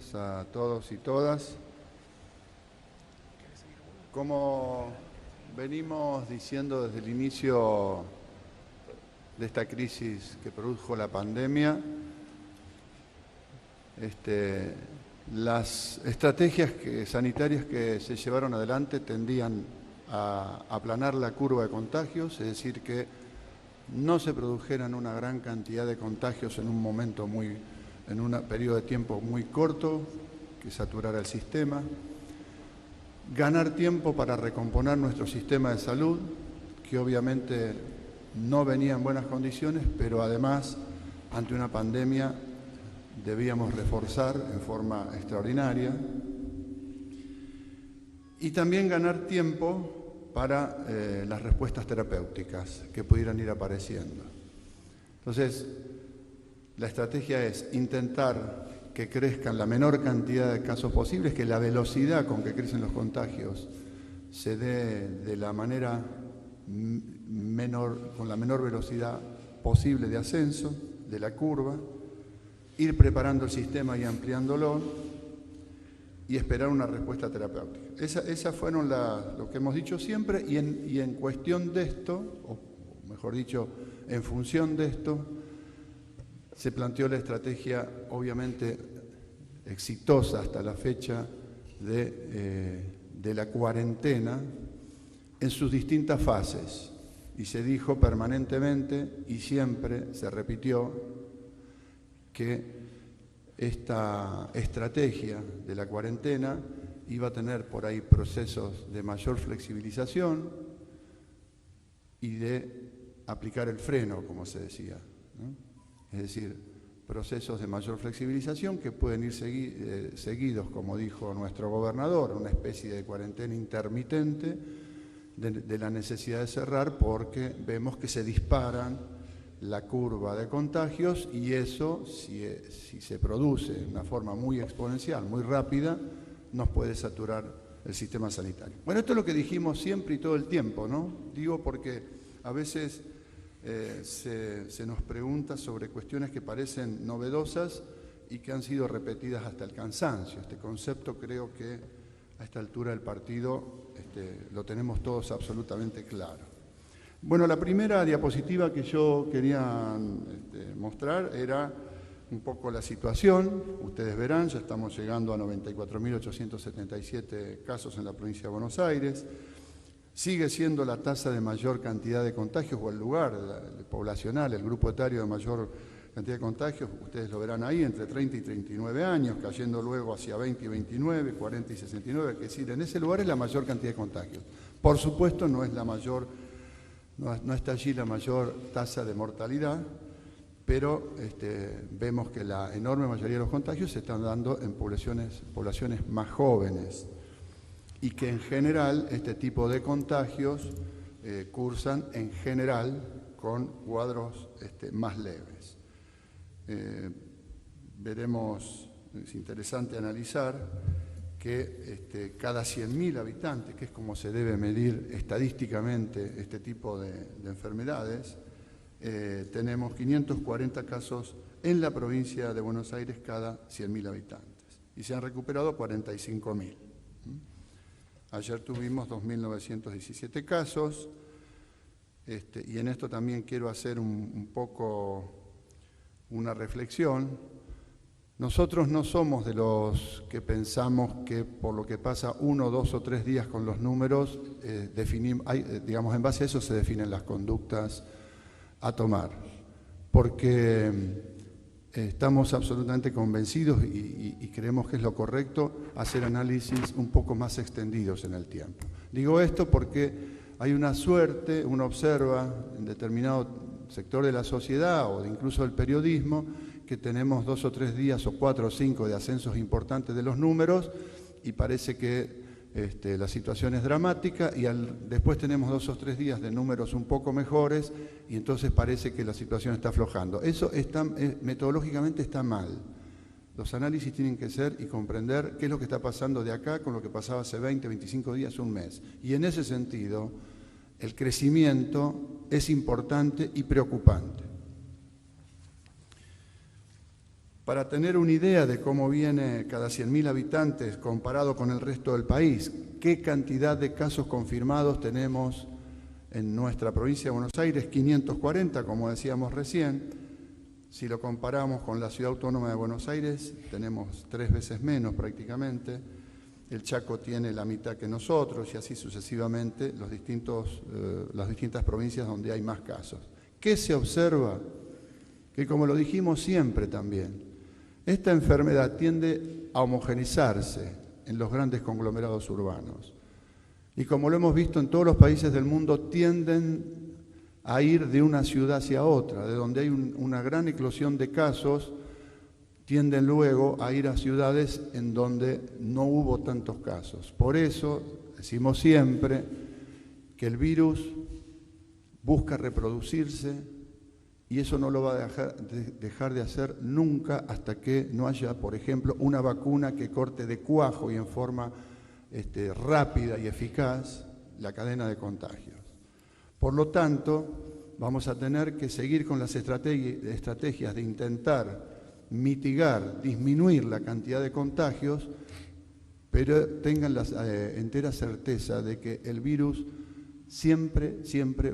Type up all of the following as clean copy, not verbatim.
días a todos y todas. Como venimos diciendo desde el inicio de esta crisis que produjo la pandemia, las estrategias sanitarias que se llevaron adelante tendían a aplanar la curva de contagios, es decir, que no se produjeran una gran cantidad de contagios en un periodo de tiempo muy corto, que saturara el sistema, ganar tiempo para recomponer nuestro sistema de salud, que obviamente no venía en buenas condiciones, pero además, ante una pandemia, debíamos reforzar en forma extraordinaria, y también ganar tiempo para las respuestas terapéuticas que pudieran ir apareciendo. Entonces, la estrategia es intentar que crezcan la menor cantidad de casos posibles, que la velocidad con que crecen los contagios se dé de la manera con la menor velocidad posible de ascenso de la curva, ir preparando el sistema y ampliándolo y esperar una respuesta terapéutica. Esas fueron lo que hemos dicho siempre, y en cuestión de esto, o mejor dicho, en función de esto, se planteó la estrategia, obviamente exitosa hasta la fecha, de la cuarentena en sus distintas fases. Y se dijo permanentemente y siempre se repitió que esta estrategia de la cuarentena iba a tener por ahí procesos de mayor flexibilización y de aplicar el freno, como se decía, ¿no? Es decir, procesos de mayor flexibilización que pueden ir seguidos, como dijo nuestro gobernador, una especie de cuarentena intermitente de la necesidad de cerrar, porque vemos que se disparan la curva de contagios, y eso, si se produce de una forma muy exponencial, muy rápida, nos puede saturar el sistema sanitario. Bueno, esto es lo que dijimos siempre y todo el tiempo, ¿no? Digo porque a veces se nos pregunta sobre cuestiones que parecen novedosas y que han sido repetidas hasta el cansancio. Este concepto creo que a esta altura del partido lo tenemos todos absolutamente claro. Bueno, la primera diapositiva que yo quería mostrar era un poco la situación. Ustedes verán, ya estamos llegando a 94.877 casos en la provincia de Buenos Aires. Sigue siendo la tasa de mayor cantidad de contagios, o el lugar poblacional, el grupo etario de mayor cantidad de contagios. Ustedes lo verán ahí, entre 30 y 39 años, cayendo luego hacia 20 y 29, 40 y 69, es decir, en ese lugar es la mayor cantidad de contagios. Por supuesto, no está allí la mayor tasa de mortalidad, pero vemos que la enorme mayoría de los contagios se están dando en poblaciones más jóvenes, y que en general este tipo de contagios cursan en general con cuadros más leves. Veremos, es interesante analizar que cada 100.000 habitantes, que es como se debe medir estadísticamente este tipo de enfermedades, tenemos 540 casos en la provincia de Buenos Aires cada 100.000 habitantes, y se han recuperado 45.000. Ayer tuvimos 2.917 casos, y en esto también quiero hacer un poco una reflexión. Nosotros no somos de los que pensamos que por lo que pasa 1, 2 o 3 días con los números, digamos, en base a eso se definen las conductas a tomar, porque estamos absolutamente convencidos y creemos que es lo correcto hacer análisis un poco más extendidos en el tiempo. Digo esto porque hay una suerte, uno observa en determinado sector de la sociedad o incluso del periodismo, que tenemos 2 o 3 días o 4 o 5 de ascensos importantes de los números, y parece que la situación es dramática, y después tenemos 2 o 3 días de números un poco mejores, y entonces parece que la situación está aflojando. Eso metodológicamente está mal. Los análisis tienen que ser y comprender qué es lo que está pasando de acá con lo que pasaba hace 20, 25 días, un mes. Y en ese sentido, el crecimiento es importante y preocupante. Para tener una idea de cómo viene cada 100.000 habitantes comparado con el resto del país, qué cantidad de casos confirmados tenemos en nuestra provincia de Buenos Aires, 540, como decíamos recién. Si lo comparamos con la Ciudad Autónoma de Buenos Aires, tenemos 3 veces menos prácticamente. El Chaco tiene la mitad que nosotros y así sucesivamente las distintas provincias donde hay más casos. ¿Qué se observa? Que como lo dijimos siempre también, esta enfermedad tiende a homogeneizarse en los grandes conglomerados urbanos. Y como lo hemos visto en todos los países del mundo, tienden a ir de una ciudad hacia otra, de donde hay una gran eclosión de casos, tienden luego a ir a ciudades en donde no hubo tantos casos. Por eso decimos siempre que el virus busca reproducirse y eso no lo va a dejar de hacer nunca hasta que no haya, por ejemplo, una vacuna que corte de cuajo y en forma rápida y eficaz la cadena de contagios. Por lo tanto, vamos a tener que seguir con las estrategias de intentar mitigar, disminuir la cantidad de contagios, pero tengan la entera certeza de que el virus siempre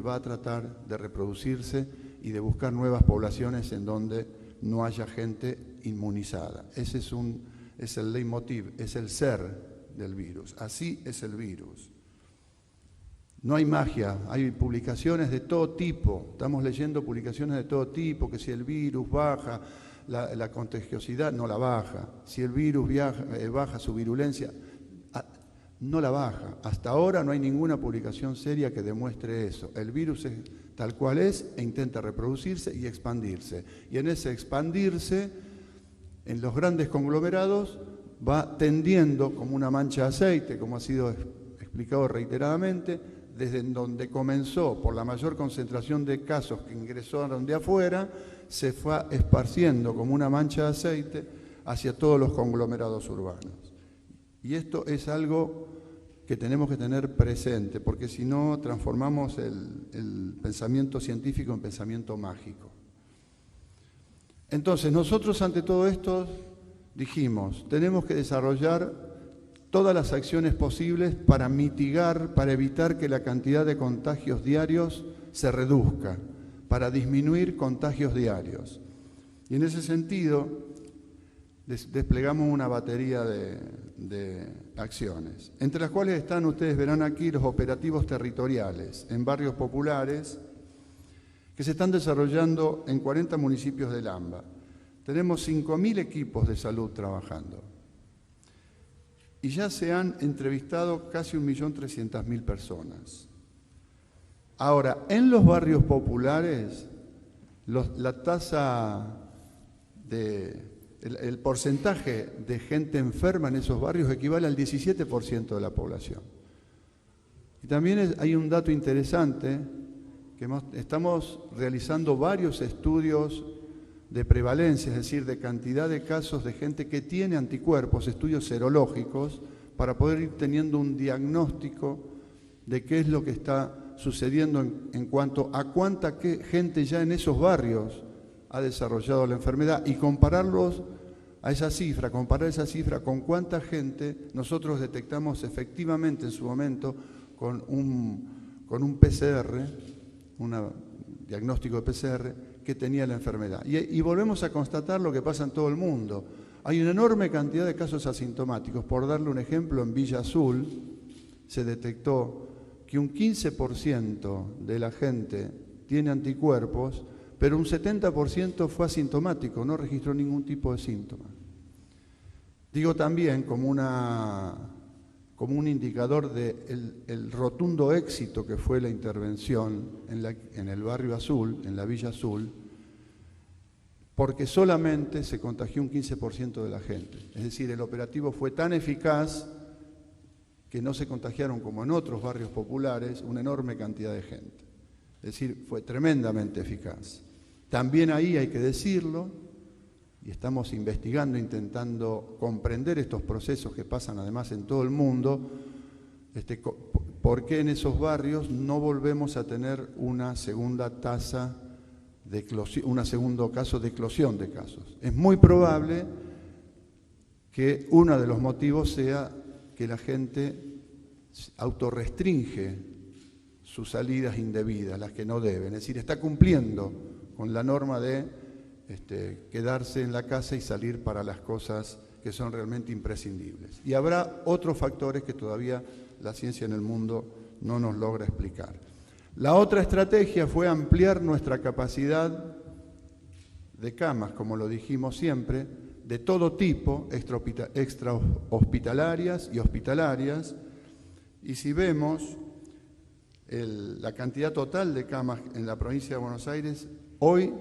va a tratar de reproducirse y de buscar nuevas poblaciones en donde no haya gente inmunizada. Ese es el leitmotiv, es el ser del virus. Así es el virus. No hay magia, hay publicaciones de todo tipo. Estamos leyendo publicaciones de todo tipo, que si el virus baja, la contagiosidad no la baja. Si el virus baja su virulencia, no la baja. Hasta ahora no hay ninguna publicación seria que demuestre eso. El virus es tal cual es e intenta reproducirse y expandirse. Y en ese expandirse, en los grandes conglomerados, va tendiendo como una mancha de aceite, como ha sido explicado reiteradamente, desde donde comenzó por la mayor concentración de casos que ingresaron de afuera, se fue esparciendo como una mancha de aceite hacia todos los conglomerados urbanos. Y esto es algo que tenemos que tener presente, porque si no transformamos el pensamiento científico en pensamiento mágico. Entonces, nosotros ante todo esto dijimos, tenemos que desarrollar todas las acciones posibles para mitigar, para evitar que la cantidad de contagios diarios se reduzca, para disminuir contagios diarios. Y en ese sentido, desplegamos una batería de acciones, entre las cuales están, ustedes verán aquí, los operativos territoriales en barrios populares que se están desarrollando en 40 municipios del AMBA. Tenemos 5.000 equipos de salud trabajando y ya se han entrevistado casi 1.300.000 personas. Ahora, en los barrios populares, la tasa el porcentaje de gente enferma en esos barrios equivale al 17% de la población. Y también hay un dato interesante, que estamos realizando varios estudios de prevalencia, es decir, de cantidad de casos de gente que tiene anticuerpos, estudios serológicos, para poder ir teniendo un diagnóstico de qué es lo que está sucediendo en cuanto a cuánta gente ya en esos barrios ha desarrollado la enfermedad y comparar esa cifra con cuánta gente nosotros detectamos efectivamente en su momento con un PCR, un diagnóstico de PCR, que tenía la enfermedad. Y volvemos a constatar lo que pasa en todo el mundo. Hay una enorme cantidad de casos asintomáticos. Por darle un ejemplo, en Villa Azul se detectó que un 15% de la gente tiene anticuerpos, pero un 70% fue asintomático, no registró ningún tipo de síntoma. Digo también como un indicador del rotundo éxito que fue la intervención en el barrio Azul, en la Villa Azul, porque solamente se contagió un 15% de la gente. Es decir, el operativo fue tan eficaz que no se contagiaron como en otros barrios populares una enorme cantidad de gente. Es decir, fue tremendamente eficaz. También ahí hay que decirlo, y estamos investigando, intentando comprender estos procesos que pasan además en todo el mundo, por qué en esos barrios no volvemos a tener una segunda tasa un segundo caso de eclosión de casos. Es muy probable que uno de los motivos sea que la gente autorrestringe sus salidas indebidas, las que no deben. Es decir, está cumpliendo con la norma de quedarse en la casa y salir para las cosas que son realmente imprescindibles. Y habrá otros factores que todavía la ciencia en el mundo no nos logra explicar. La otra estrategia fue ampliar nuestra capacidad de camas, como lo dijimos siempre, de todo tipo, extrahospitalarias y hospitalarias. Y si vemos la cantidad total de camas en la provincia de Buenos Aires, hoy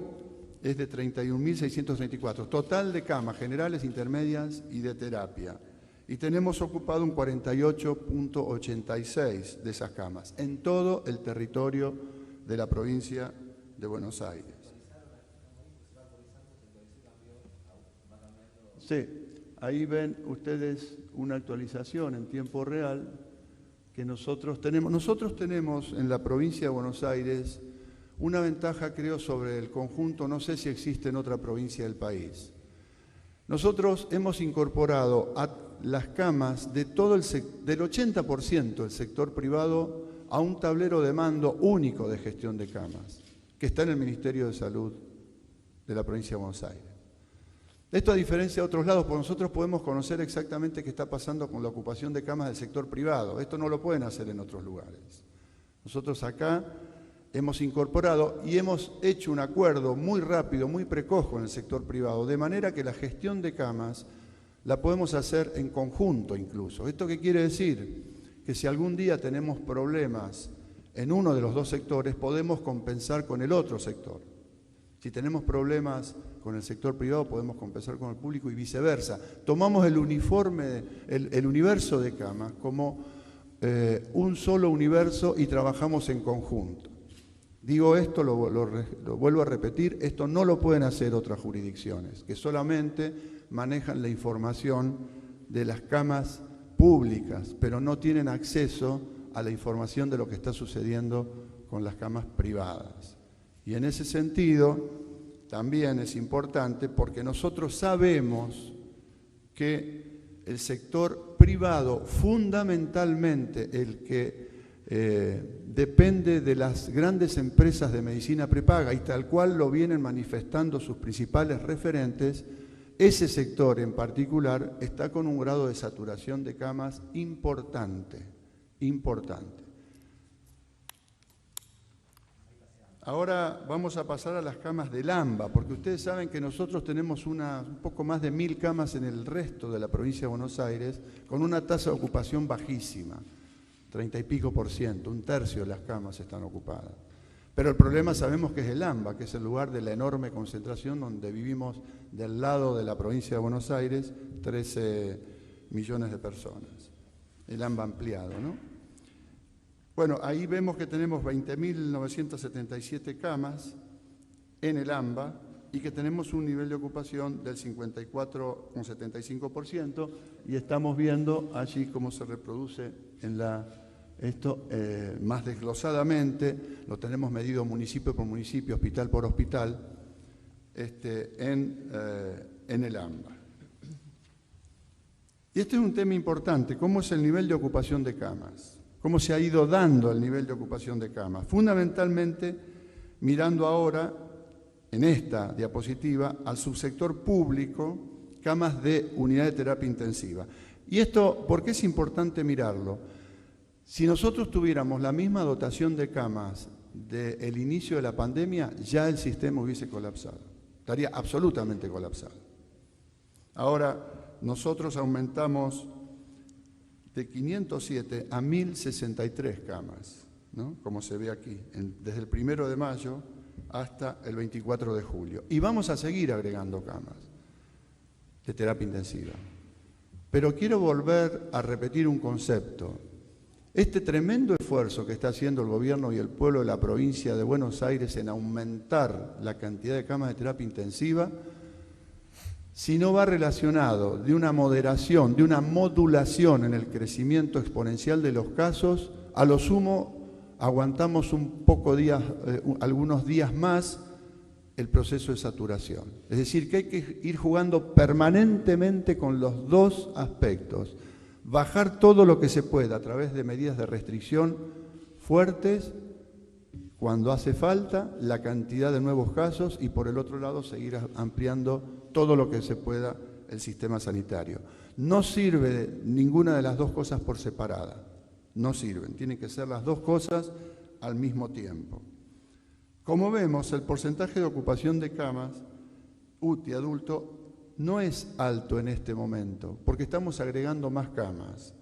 es de 31.634, total de camas generales, intermedias y de terapia. Y tenemos ocupado un 48.86 de esas camas en todo el territorio de la provincia de Buenos Aires. Sí, ahí ven ustedes una actualización en tiempo real que nosotros tenemos. Nosotros tenemos en la provincia de Buenos Aires una ventaja, creo, sobre el conjunto, no sé si existe en otra provincia del país. Nosotros hemos incorporado a las camas de del 80% del sector privado a un tablero de mando único de gestión de camas, que está en el Ministerio de Salud de la provincia de Buenos Aires. Esto a diferencia de otros lados, porque nosotros podemos conocer exactamente qué está pasando con la ocupación de camas del sector privado. Esto no lo pueden hacer en otros lugares. Nosotros acá hemos incorporado y hemos hecho un acuerdo muy rápido, muy precoz con el sector privado, de manera que la gestión de camas la podemos hacer en conjunto incluso. ¿Esto qué quiere decir? Que si algún día tenemos problemas en uno de los dos sectores, podemos compensar con el otro sector. Si tenemos problemas con el sector privado, podemos compensar con el público y viceversa. Tomamos el universo de camas como un solo universo y trabajamos en conjunto. Digo esto, lo vuelvo a repetir, esto no lo pueden hacer otras jurisdicciones, que solamente manejan la información de las camas públicas, pero no tienen acceso a la información de lo que está sucediendo con las camas privadas. Y en ese sentido, también es importante porque nosotros sabemos que el sector privado, fundamentalmente el que depende de las grandes empresas de medicina prepaga y tal cual lo vienen manifestando sus principales referentes, ese sector en particular está con un grado de saturación de camas importante. Ahora vamos a pasar a las camas del AMBA, porque ustedes saben que nosotros tenemos un poco más de 1.000 camas en el resto de la provincia de Buenos Aires, con una tasa de ocupación bajísima, 30 y pico %, un tercio de las camas están ocupadas. Pero el problema sabemos que es el AMBA, que es el lugar de la enorme concentración donde vivimos del lado de la provincia de Buenos Aires 13 millones de personas. El AMBA ampliado, ¿no? Bueno, ahí vemos que tenemos 20.977 camas en el AMBA y que tenemos un nivel de ocupación del 54,75% y estamos viendo allí cómo se reproduce en esto más desglosadamente, lo tenemos medido municipio por municipio, hospital por hospital, en el AMBA. Y este es un tema importante, ¿cómo es el nivel de ocupación de camas? ¿Cómo se ha ido dando el nivel de ocupación de camas? Fundamentalmente, mirando ahora, en esta diapositiva, al subsector público, camas de unidad de terapia intensiva. Y esto, ¿por qué es importante mirarlo? Si nosotros tuviéramos la misma dotación de camas del inicio de la pandemia, ya el sistema hubiese colapsado. Estaría absolutamente colapsado. Ahora, nosotros aumentamos de 507 a 1.063 camas, ¿no? Como se ve aquí, desde el 1 de mayo hasta el 24 de julio. Y vamos a seguir agregando camas de terapia intensiva. Pero quiero volver a repetir un concepto. Este tremendo esfuerzo que está haciendo el gobierno y el pueblo de la provincia de Buenos Aires en aumentar la cantidad de camas de terapia intensiva, si no va relacionado de una moderación, de una modulación en el crecimiento exponencial de los casos, a lo sumo aguantamos algunos días más el proceso de saturación. Es decir, que hay que ir jugando permanentemente con los dos aspectos. Bajar todo lo que se pueda a través de medidas de restricción fuertes cuando hace falta, la cantidad de nuevos casos, y por el otro lado seguir ampliando todo lo que se pueda el sistema sanitario. No sirve ninguna de las dos cosas por separada, no sirven, tienen que ser las dos cosas al mismo tiempo. Como vemos, el porcentaje de ocupación de camas UTI adulto no es alto en este momento, porque estamos agregando más camas.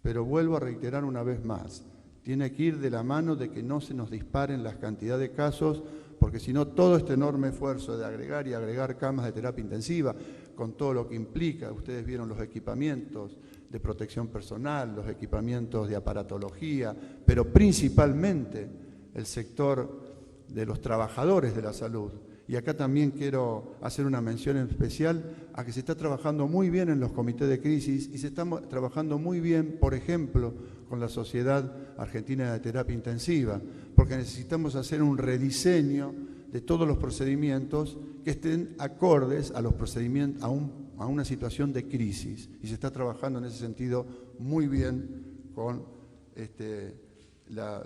Pero vuelvo a reiterar una vez más, tiene que ir de la mano de que no se nos disparen las cantidades de casos, porque si no, todo este enorme esfuerzo de agregar y agregar camas de terapia intensiva, con todo lo que implica, ustedes vieron los equipamientos de protección personal, los equipamientos de aparatología, pero principalmente el sector de los trabajadores de la salud. Y acá también quiero hacer una mención especial a que se está trabajando muy bien en los comités de crisis y se está trabajando muy bien, por ejemplo, con la Sociedad Argentina de Terapia Intensiva, porque necesitamos hacer un rediseño de todos los procedimientos que estén acordes a los procedimientos, a una situación de crisis. Y se está trabajando en ese sentido muy bien con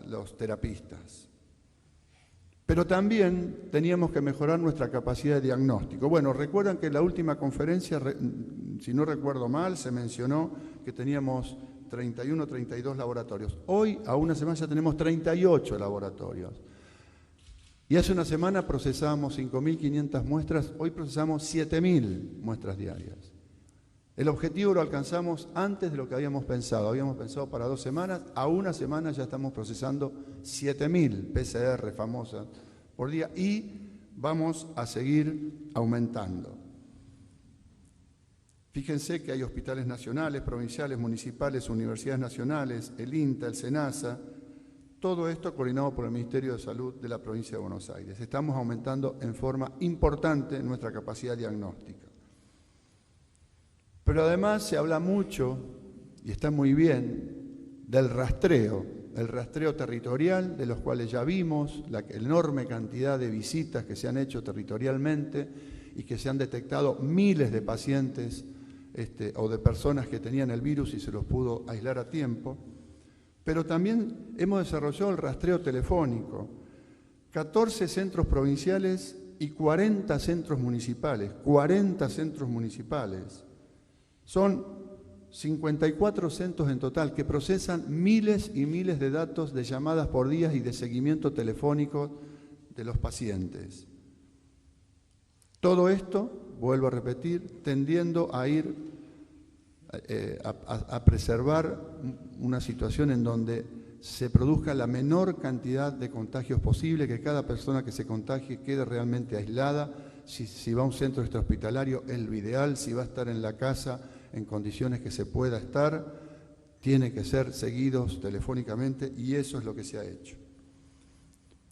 los terapistas. Pero también teníamos que mejorar nuestra capacidad de diagnóstico. Bueno, recuerdan que en la última conferencia, si no recuerdo mal, se mencionó que teníamos 31, 32 laboratorios. Hoy, a una semana, ya tenemos 38 laboratorios. Y hace una semana procesábamos 5.500 muestras, hoy procesamos 7.000 muestras diarias. El objetivo lo alcanzamos antes de lo que habíamos pensado. Habíamos pensado para 2 semanas, a una semana ya estamos procesando 7.000 PCR famosas por día y vamos a seguir aumentando. Fíjense que hay hospitales nacionales, provinciales, municipales, universidades nacionales, el INTA, el SENASA, todo esto coordinado por el Ministerio de Salud de la provincia de Buenos Aires. Estamos aumentando en forma importante nuestra capacidad diagnóstica. Pero además se habla mucho, y está muy bien, del rastreo, el rastreo territorial, de los cuales ya vimos la enorme cantidad de visitas que se han hecho territorialmente y que se han detectado miles de pacientes o de personas que tenían el virus y se los pudo aislar a tiempo. Pero también hemos desarrollado el rastreo telefónico, 14 centros provinciales y 40 centros municipales, 40 centros municipales. Son 54 centros en total que procesan miles y miles de datos de llamadas por día y de seguimiento telefónico de los pacientes. Todo esto, vuelvo a repetir, tendiendo a ir a preservar una situación en donde se produzca la menor cantidad de contagios posible, que cada persona que se contagie quede realmente aislada. Si va a un centro extrahospitalario es lo ideal, si va a estar en la casa en condiciones que se pueda estar, tiene que ser seguidos telefónicamente y eso es lo que se ha hecho.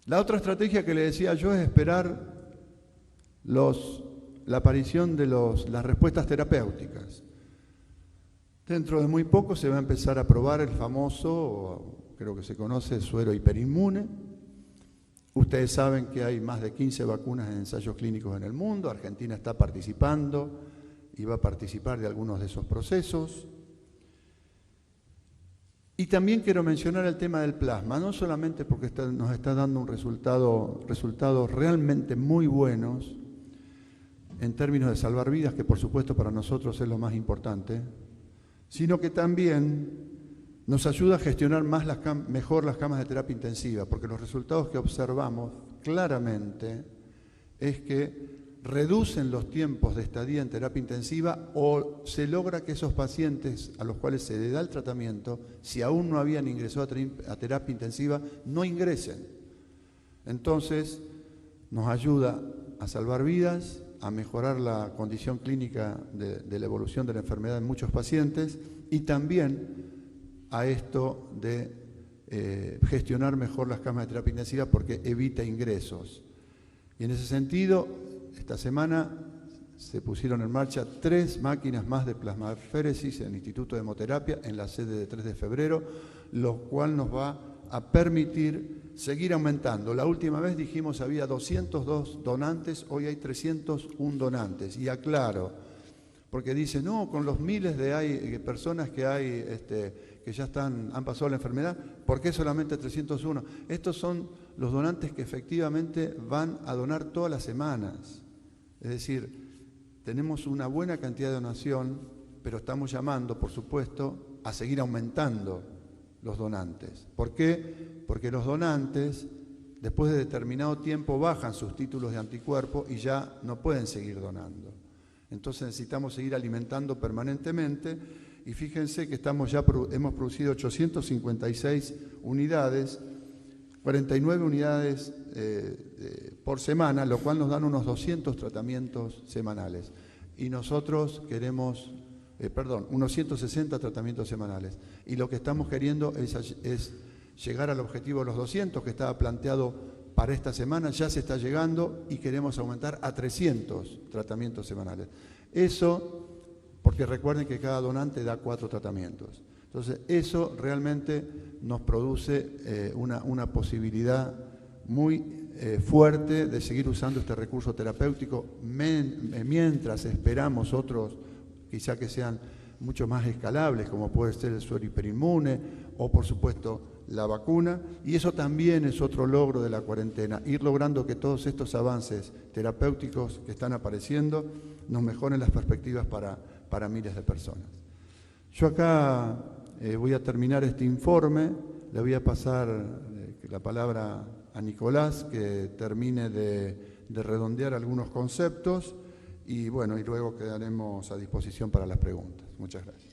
La otra estrategia que le decía yo es esperar la aparición de las respuestas terapéuticas. Dentro de muy poco se va a empezar a probar el famoso, creo que se conoce, suero hiperinmune. Ustedes saben que hay más de 15 vacunas en ensayos clínicos en el mundo. Argentina está participando y va a participar de algunos de esos procesos. Y también quiero mencionar el tema del plasma, no solamente porque nos está dando resultados realmente muy buenos en términos de salvar vidas, que por supuesto para nosotros es lo más importante, sino que también nos ayuda a gestionar mejor las camas de terapia intensiva, porque los resultados que observamos claramente es que reducen los tiempos de estadía en terapia intensiva o se logra que esos pacientes a los cuales se le da el tratamiento, si aún no habían ingresado a terapia intensiva, no ingresen. Entonces, nos ayuda a salvar vidas, a mejorar la condición clínica de la evolución de la enfermedad en muchos pacientes y también a esto de gestionar mejor las camas de terapia intensiva porque evita ingresos. Y en ese sentido, esta semana se pusieron en marcha 3 máquinas más de plasmaféresis en el Instituto de Hemoterapia en la sede de 3 de febrero, lo cual nos va a permitir seguir aumentando. La última vez dijimos había 202 donantes, hoy hay 301 donantes. Y aclaro, porque dicen, no, con los miles de personas que hay que ya han pasado la enfermedad, ¿por qué solamente 301? Estos son los donantes que efectivamente van a donar todas las semanas. Es decir, tenemos una buena cantidad de donación, pero estamos llamando, por supuesto, a seguir aumentando los donantes. ¿Por qué? Porque los donantes, después de determinado tiempo, bajan sus títulos de anticuerpo y ya no pueden seguir donando. Entonces necesitamos seguir alimentando permanentemente y fíjense que hemos producido 856 unidades, 49 unidades por semana, lo cual nos dan unos 200 tratamientos semanales. Y nosotros queremos, unos 160 tratamientos semanales. Y lo que estamos queriendo es llegar al objetivo de los 200 que estaba planteado para esta semana, ya se está llegando y queremos aumentar a 300 tratamientos semanales. Eso, porque recuerden que cada donante da 4 tratamientos. Entonces, eso realmente nos produce una posibilidad muy fuerte de seguir usando este recurso terapéutico mientras esperamos otros, quizá que sean mucho más escalables, como puede ser el suero hiperinmune o, por supuesto, la vacuna. Y eso también es otro logro de la cuarentena, ir logrando que todos estos avances terapéuticos que están apareciendo nos mejoren las perspectivas para miles de personas. Yo acá voy a terminar este informe, le voy a pasar la palabra a Nicolás, que termine de redondear algunos conceptos y bueno, y luego quedaremos a disposición para las preguntas. Muchas gracias.